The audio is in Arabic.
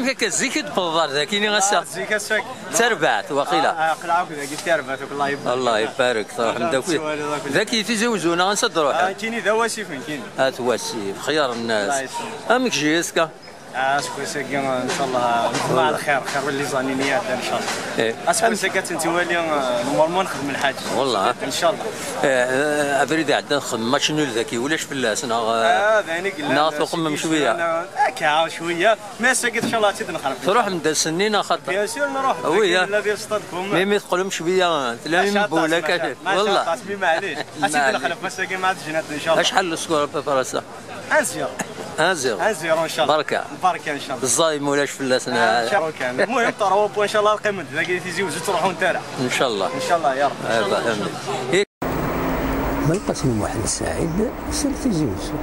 ما كزيك تبضر ذاكيني غسا زيك الساك تربعت واقيلا قلعوك ذاك تربعت الله يبارك الله يبارك صراحه ذاك تزوجونا غنصد روحك كايني ذا واسيف من كاين هات واسيف خيار الناس امك جيسكا اسكو ساكي ان شاء الله مع الخير خير واللي زانينيات ان شاء الله اسكو ساكي تنتوالي نورمال نخدم الحاج والله ان شاء الله افريد عندنا نخدم ماشي نول ذكي ولاش فلاس ثاني ناطو قمم شويه هكا شويه ما ساكي ان شاء الله تزيد نخرب تروح ندير سنين خاطر بيان سور نروح ويا الذي يصطادكم ميمي تقولهم شويه تلاقي بولا والله قاسمي معليش اسيدي نخلف مساكي مع الجنات ان شاء الله شحال السكور بفرنسا 1-0 1-0 ان شاء الله بركه بركه ان شاء الله الزايم ولاش فلاسنا ان شاء الله كان المهم تروحوا ان شاء الله القيمه ذاك تيزيوزوا تروحوا نتاع ان شاء الله ان شاء الله يا رب من القسم محمد سعيد سلف زوج